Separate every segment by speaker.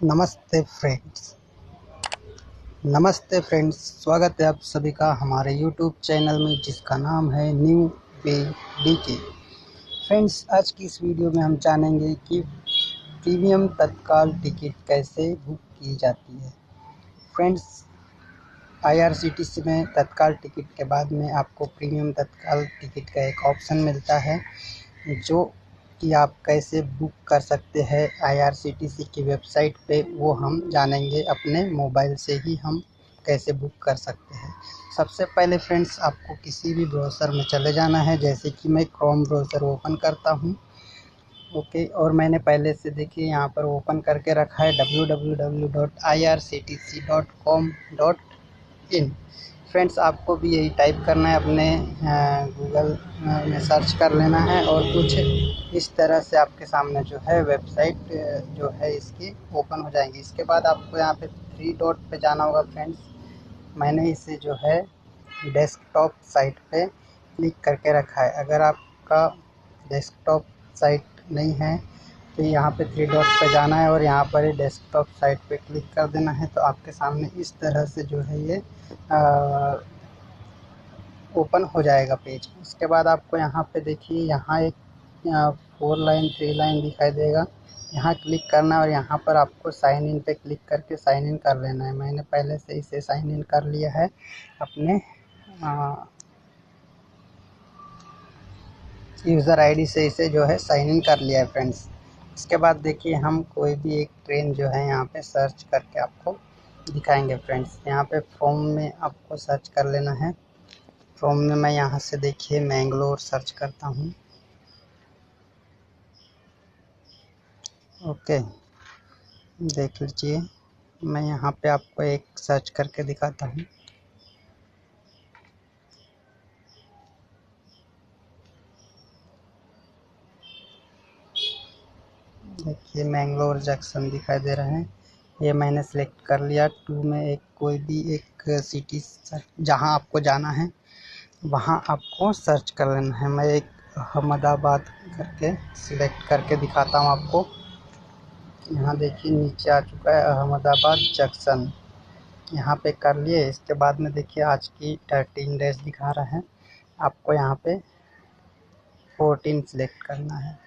Speaker 1: नमस्ते फ्रेंड्स, स्वागत है आप सभी का हमारे यूट्यूब चैनल में जिसका नाम है न्यू पे डीके। फ्रेंड्स, आज की इस वीडियो में हम जानेंगे कि प्रीमियम तत्काल टिकट कैसे बुक की जाती है। फ्रेंड्स, आईआरसीटीसी में तत्काल टिकट के बाद में आपको प्रीमियम तत्काल टिकट का एक ऑप्शन मिलता है, जो कि आप कैसे बुक कर सकते हैं आईआरसीटीसी की वेबसाइट पे, वो हम जानेंगे। अपने मोबाइल से ही हम कैसे बुक कर सकते हैं। सबसे पहले फ्रेंड्स, आपको किसी भी ब्राउज़र में चले जाना है। जैसे कि मैं क्रोम ब्राउज़र ओपन करता हूँ। ओके, और मैंने पहले से देखिए यहाँ पर ओपन करके रखा है www.irctc.com.in। फ्रेंड्स, आपको भी यही टाइप करना है, अपने गूगल में सर्च कर लेना है और कुछ इस तरह से आपके सामने जो है वेबसाइट जो है इसकी ओपन हो जाएंगी। इसके बाद आपको यहाँ पे 3 डॉट पे जाना होगा। फ्रेंड्स, मैंने इसे जो है डेस्कटॉप साइट पे क्लिक करके रखा है। अगर आपका डेस्कटॉप साइट नहीं है तो यहाँ पे 3 डॉट पे जाना है और यहाँ पर डेस्कटॉप साइट पे क्लिक कर देना है। तो आपके सामने इस तरह से जो है ये ओपन हो जाएगा पेज। उसके बाद आपको यहाँ पे देखिए, यहाँ एक 4 लाइन 3 लाइन दिखाई देगा। यहाँ क्लिक करना है और यहाँ पर आपको साइन इन पे क्लिक करके साइन इन कर लेना है। मैंने पहले से इसे साइन इन कर लिया है अपने यूज़र आईडी से, इसे जो है साइन इन कर लिया है फ्रेंड्स। इसके बाद देखिए, हम कोई भी एक ट्रेन जो है यहाँ पे सर्च करके आपको दिखाएंगे। फ्रेंड्स, यहाँ पे फ्रॉम में आपको सर्च कर लेना है। फ्रॉम में मैं यहाँ से देखिए मैंगलोर सर्च करता हूँ। ओके, देख लीजिए, मैं यहाँ पे आपको एक सर्च करके दिखाता हूँ। देखिए, मैंगलोर जंक्शन दिखाई दे रहे हैं। ये मैंने सेलेक्ट कर लिया। 2 में एक कोई भी एक सिटी जहाँ आपको जाना है वहाँ आपको सर्च कर लेना है। मैं एक अहमदाबाद करके सिलेक्ट करके दिखाता हूँ आपको। यहाँ देखिए नीचे आ चुका है अहमदाबाद जंक्शन, यहाँ पे कर लिए। इसके बाद में देखिए आज की 13 डेज दिखा रहा है। आपको यहाँ पे 14 सिलेक्ट करना है,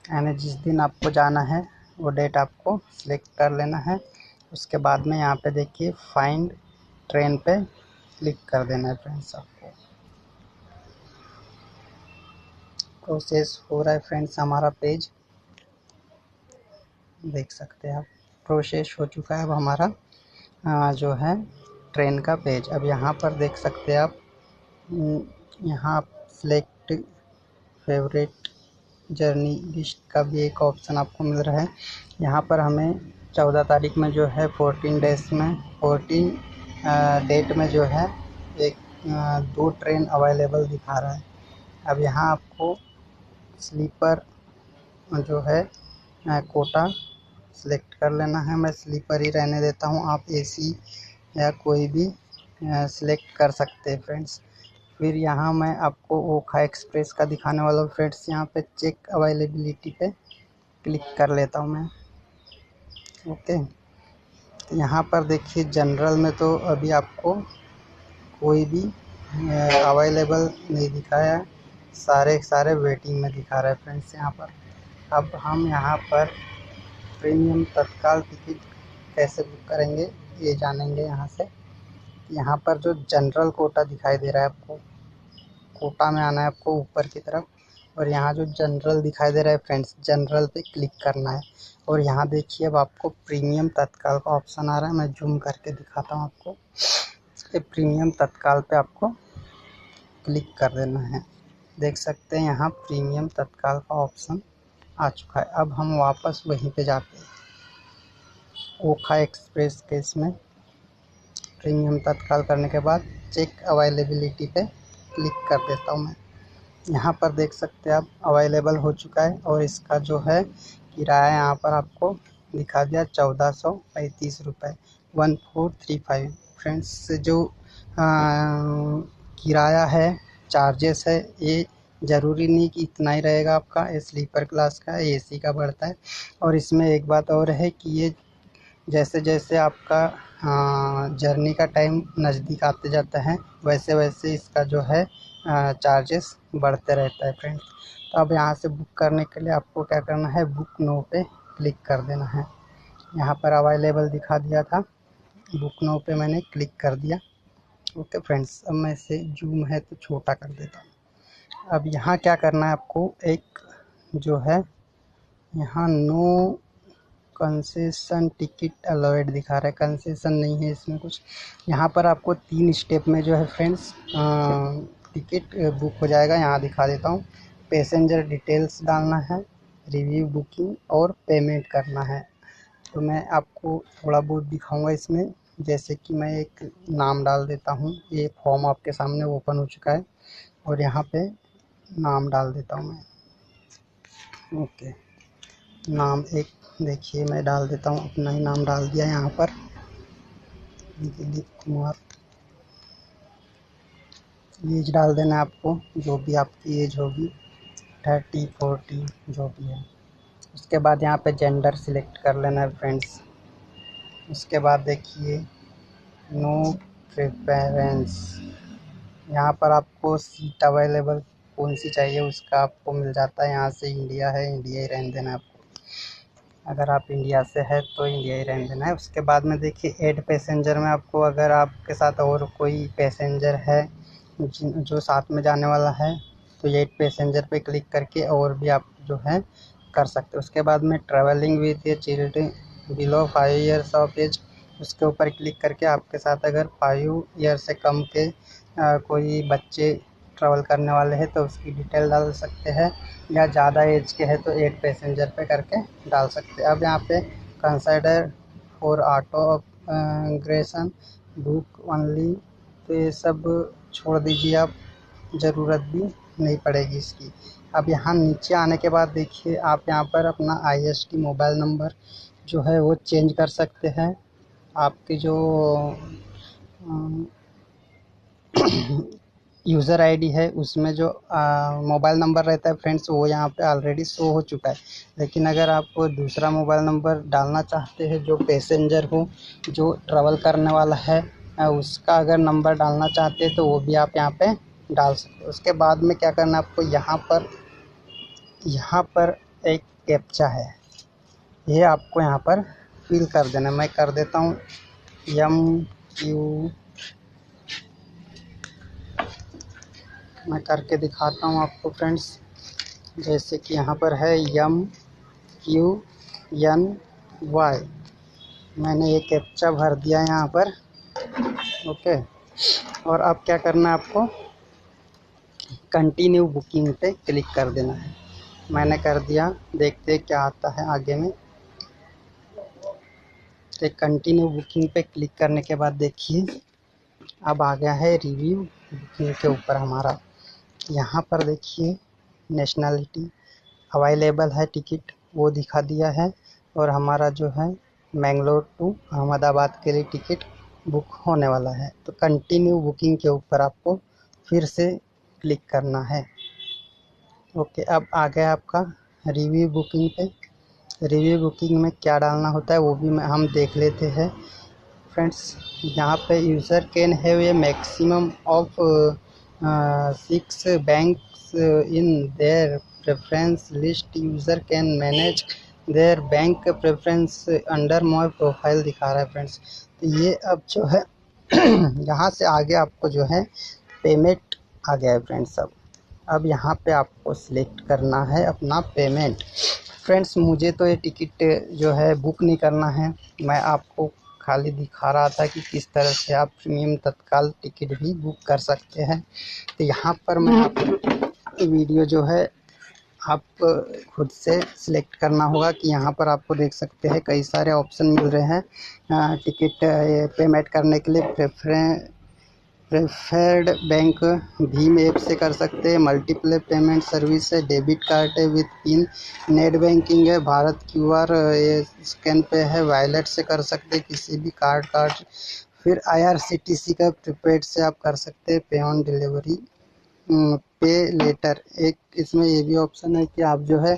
Speaker 1: यानी जिस दिन आपको जाना है वो डेट आपको सिलेक्ट कर लेना है। उसके बाद में यहाँ पे देखिए फाइंड ट्रेन पे क्लिक कर देना है। फ्रेंड्स, आपको प्रोसेस हो रहा है। फ्रेंड्स, हमारा पेज देख सकते हैं आप, प्रोसेस हो चुका है अब हमारा जो है ट्रेन का पेज। अब यहाँ पर देख सकते हैं आप, यहाँ आप सिलेक्ट फेवरेट जर्नी लिस्ट का भी एक ऑप्शन आपको मिल रहा है। यहाँ पर हमें 14 तारीख में जो है 14 डेज में 14 डेट में जो है एक 2 ट्रेन अवेलेबल दिखा रहा है। अब यहाँ आपको स्लीपर जो है कोटा सिलेक्ट कर लेना है। मैं स्लीपर ही रहने देता हूँ, आप एसी या कोई भी सिलेक्ट कर सकते हैं। फ्रेंड्स, फिर यहाँ मैं आपको ओखा एक्सप्रेस का दिखाने वाला हूँ। फ्रेंड्स, यहाँ पे चेक अवेलेबिलिटी पे क्लिक कर लेता हूँ मैं। ओके, यहाँ पर देखिए जनरल में तो अभी आपको कोई भी अवेलेबल नहीं दिखाया, सारे वेटिंग में दिखा रहा है। फ्रेंड्स, यहाँ पर अब हम यहाँ पर प्रीमियम तत्काल टिकट कैसे बुक करेंगे ये जानेंगे। यहाँ से यहाँ पर जो जनरल कोटा दिखाई दे रहा है, आपको कोटा में आना है आपको ऊपर की तरफ, और यहाँ जो जनरल दिखाई दे रहा है फ्रेंड्स, जनरल पे क्लिक करना है। और यहाँ देखिए अब आपको प्रीमियम तत्काल का ऑप्शन आ रहा है। मैं जूम करके दिखाता हूँ आपको। ये प्रीमियम तत्काल पे आपको क्लिक कर देना है। देख सकते हैं यहाँ प्रीमियम तत्काल का ऑप्शन आ चुका है। अब हम वापस वहीं पे जाते हैं, ओखा एक्सप्रेस के इसमें प्रीमियम तत्काल करने के बाद चेक अवेलेबिलिटी पे क्लिक कर देता हूँ मैं। यहाँ पर देख सकते हैं आप अवेलेबल हो चुका है, और इसका जो है किराया यहाँ पर आपको दिखा दिया 1435 रुपये 1435। फ्रेंड्स, जो किराया है, चार्जेस है, ये ज़रूरी नहीं कि इतना ही रहेगा आपका। ये स्लीपर क्लास का एसी का बढ़ता है। और इसमें एक बात और है कि ये जैसे जैसे आपका जर्नी का टाइम नज़दीक आते जाता है वैसे वैसे इसका जो है चार्जेस बढ़ते रहता है फ्रेंड्स। तो अब यहाँ से बुक करने के लिए आपको क्या करना है, बुक नो पे क्लिक कर देना है। यहाँ पर अवेलेबल दिखा दिया था, बुक नो पे मैंने क्लिक कर दिया। ओके फ्रेंड्स, अब मैं इसे जूम है तो छोटा कर देता हूँ। अब यहाँ क्या करना है आपको, एक जो है यहाँ नो कंसेशन टिकट अलाउड दिखा रहा है, कंसेशन नहीं है इसमें कुछ। यहाँ पर आपको 3 स्टेप में जो है फ्रेंड्स टिकट बुक हो जाएगा। यहाँ दिखा देता हूँ, पैसेंजर डिटेल्स डालना है, रिव्यू बुकिंग और पेमेंट करना है। तो मैं आपको थोड़ा बहुत दिखाऊंगा इसमें, जैसे कि मैं एक नाम डाल देता हूँ। ये फॉर्म आपके सामने ओपन हो चुका है और यहाँ पे नाम डाल देता हूँ मैं। ओके, नाम एक देखिए मैं डाल देता हूँ, अपना ही नाम डाल दिया यहाँ पर, दिलीप कुमार। एज डाल देना है आपको, जो भी आपकी एज होगी, 30 40 जो भी है। उसके बाद यहाँ पे जेंडर सिलेक्ट कर लेना है फ्रेंड्स। उसके बाद देखिए नो प्रेफरेंस, यहाँ पर आपको सीट अवेलेबल कौन सी चाहिए उसका आपको मिल जाता है। यहाँ से इंडिया है, इंडिया ही रहने देना है आपको। अगर आप इंडिया से है तो इंडिया ही रहने देना है। उसके बाद में देखिए ऐड पैसेंजर में आपको, अगर आपके साथ और कोई पैसेंजर है जो साथ में जाने वाला है, तो ये ऐड पैसेंजर पे क्लिक करके और भी आप जो है कर सकते हो। उसके बाद में travelling with a children below 5 years of age, उसके ऊपर क्लिक करके आपके साथ अगर 5 ईयर से कम के कोई बच्चे ट्रैवल करने वाले हैं तो उसकी डिटेल डाल सकते हैं, या ज़्यादा एज के हैं तो 8 पैसेंजर पे करके डाल सकते हैं। अब यहाँ पे consider for auto Grecian book only, तो ये सब छोड़ दीजिए आप, ज़रूरत भी नहीं पड़ेगी इसकी। अब यहाँ नीचे आने के बाद देखिए आप यहाँ पर अपना ISD मोबाइल नंबर जो है वो चेंज कर सकते हैं। आपकी जो यूज़र आईडी है उसमें जो मोबाइल नंबर रहता है फ्रेंड्स, वो यहाँ पे ऑलरेडी शो हो चुका है। लेकिन अगर आप दूसरा मोबाइल नंबर डालना चाहते हैं, जो पैसेंजर हो, जो ट्रैवल करने वाला है, उसका अगर नंबर डालना चाहते हैं तो वो भी आप यहाँ पे डाल सकते हो। उसके बाद में क्या करना है आपको, यहाँ पर एक कैप्चा है, ये आपको यहाँ पर फिल कर देना। मैं कर देता हूँ MQ, मैं करके दिखाता हूँ आपको फ्रेंड्स। जैसे कि यहाँ पर है MQNY, मैंने ये कैप्चा भर दिया यहाँ पर। ओके, और अब क्या करना है आपको, कंटिन्यू बुकिंग पे क्लिक कर देना है। मैंने कर दिया, देखते क्या आता है आगे में। तो कंटिन्यू बुकिंग पे क्लिक करने के बाद देखिए अब आ गया है रिव्यू बुकिंग के ऊपर हमारा। यहाँ पर देखिए नेशनलिटी अवेलेबल है टिकट, वो दिखा दिया है, और हमारा जो है मैंगलोर टू अहमदाबाद के लिए टिकट बुक होने वाला है। तो कंटिन्यू बुकिंग के ऊपर आपको फिर से क्लिक करना है। ओके, अब आ गया आपका रिव्यू बुकिंग पे। रिव्यू बुकिंग में क्या डालना होता है वो भी हम देख लेते हैं फ्रेंड्स। यहाँ पे user can have a maximum of 6 banks in their preference list, user can manage there bank preference under my profile दिखा रहा है फ्रेंड्स। तो ये अब जो है यहाँ से आगे आपको जो है पेमेंट आ गया है फ्रेंड्स। अब यहाँ पे आपको सिलेक्ट करना है अपना पेमेंट। फ्रेंड्स मुझे तो ये टिकट जो है बुक नहीं करना है, मैं आपको खाली दिखा रहा था कि किस तरह से आप प्रीमियम तत्काल टिकट भी बुक कर सकते हैं। तो यहाँ पर मैं आपको वीडियो जो है आप खुद से सिलेक्ट करना होगा कि यहाँ पर आपको देख सकते हैं कई सारे ऑप्शन मिल रहे हैं टिकट पेमेंट करने के लिए। प्रेफर्ड बैंक भीम ऐप से कर सकते हैं, मल्टीपल पेमेंट सर्विस है, डेबिट कार्ड है विद पिन, नेट बैंकिंग है, भारत QR स्कैन पे है, वॉलेट से कर सकते हैं, किसी भी कार्ड। फिर IRCTC का प्रीपेड से आप कर सकते हैं, पे ऑन डिलीवरी, पे लेटर, एक इसमें ये भी ऑप्शन है कि आप जो है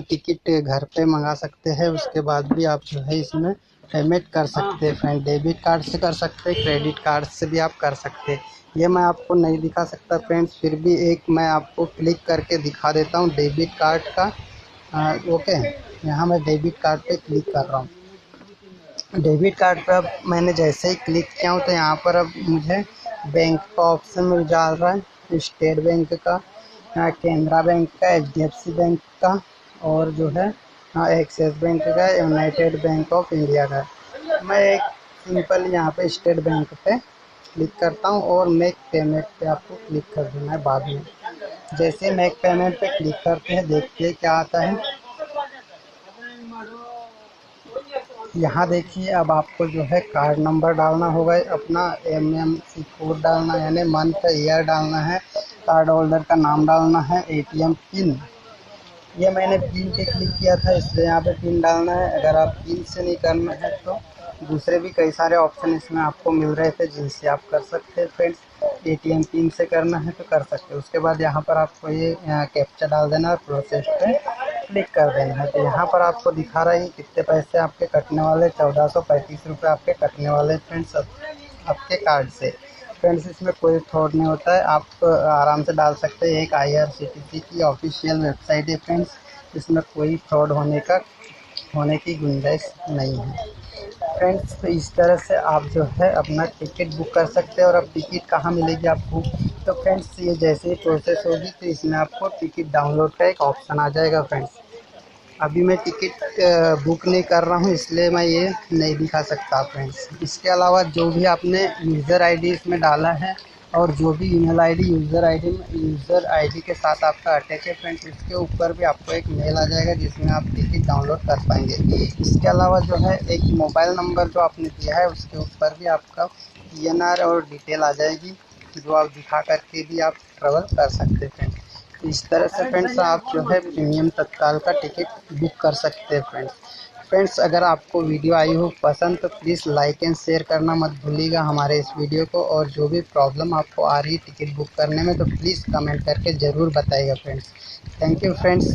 Speaker 1: टिकट घर पे मंगा सकते हैं, उसके बाद भी आप जो है इसमें पेमेंट कर सकते हैं फ्रेंड। डेबिट कार्ड से कर सकते हैं, क्रेडिट कार्ड से भी आप कर सकते हैं। ये मैं आपको नहीं दिखा सकता फ्रेंड्स, फिर भी एक मैं आपको क्लिक करके दिखा देता हूँ डेबिट कार्ड का। ओके, यहाँ मैं डेबिट कार्ड पे क्लिक कर रहा हूँ। डेबिट कार्ड पर अब मैंने जैसे ही क्लिक किया हूँ तो यहाँ पर अब मुझे बैंक का ऑप्शन मिल जा रहा है, स्टेट बैंक का, केनरा बैंक का, HDFC बैंक का, और जो है एक्सिस बैंक का, यूनाइटेड बैंक ऑफ इंडिया का। मैं एक सिंपल यहाँ पे स्टेट बैंक पे क्लिक करता हूँ और मेक पेमेंट पे आपको क्लिक कर देना है बाद में। जैसे मेक पेमेंट पे क्लिक करते हैं, देखते हैं क्या आता है। यहाँ देखिए, अब आपको जो है कार्ड नंबर डालना होगा, अपना MMC कोड डालना है, यानी मंथ ईयर डालना है, कार्ड होल्डर का नाम डालना है, ATM पिन। ये मैंने पिन पे क्लिक किया था इसलिए यहाँ पे पिन डालना है। अगर आप पिन से नहीं करना है तो दूसरे भी कई सारे ऑप्शन इसमें आपको मिल रहे थे जिनसे आप कर सकते हैं फ्रेंड्स। ATM पिन से करना है तो कर सकते हैं। उसके बाद यहाँ पर आपको ये कैप्चा डाल देना है, प्रोसेस पे क्लिक कर देना है। तो यहाँ पर आपको दिखा रहा है कितने पैसे आपके कटने वाले, 1435 रुपये आपके कटने वाले फ्रेंड्स आपके कार्ड से। फ्रेंड्स इसमें कोई फ्रॉड नहीं होता है, आप आराम से डाल सकते हैं। एक IRCTC की ऑफिशियल वेबसाइट है फ्रेंड्स, इसमें कोई फ्रॉड होने की गुंजाइश नहीं है फ्रेंड्स। तो इस तरह से आप जो है अपना टिकट बुक कर सकते हैं। और अब टिकट कहाँ मिलेगी आपको, तो फ्रेंड्स ये जैसे ही प्रोसेस होगी तो इसमें आपको टिकट डाउनलोड का एक ऑप्शन आ जाएगा फ्रेंड्स। अभी मैं टिकट बुक नहीं कर रहा हूँ इसलिए मैं ये नहीं दिखा सकता फ्रेंड्स। इसके अलावा जो भी आपने यूज़र आईडी इसमें डाला है और जो भी ईमेल आईडी यूज़र आईडी के साथ आपका अटैच है फ्रेंड्स, उसके ऊपर भी आपको एक मेल आ जाएगा जिसमें आप टिकट डाउनलोड कर पाएंगे। इसके अलावा जो है एक मोबाइल नंबर जो आपने दिया है उसके ऊपर भी आपका PNR और डिटेल आ जाएगी, जो आप दिखा करके भी आप ट्रेवल कर सकते हैं फ्रेंड्स। इस तरह से फ्रेंड्स आप जो है प्रीमियम तत्काल का टिकट बुक कर सकते हैं फ्रेंड्स। अगर आपको वीडियो आई हो पसंद तो प्लीज़ लाइक एंड शेयर करना मत भूलिएगा हमारे इस वीडियो को। और जो भी प्रॉब्लम आपको आ रही है टिकट बुक करने में तो प्लीज़ कमेंट करके ज़रूर बताइएगा फ्रेंड्स। Thank you friends.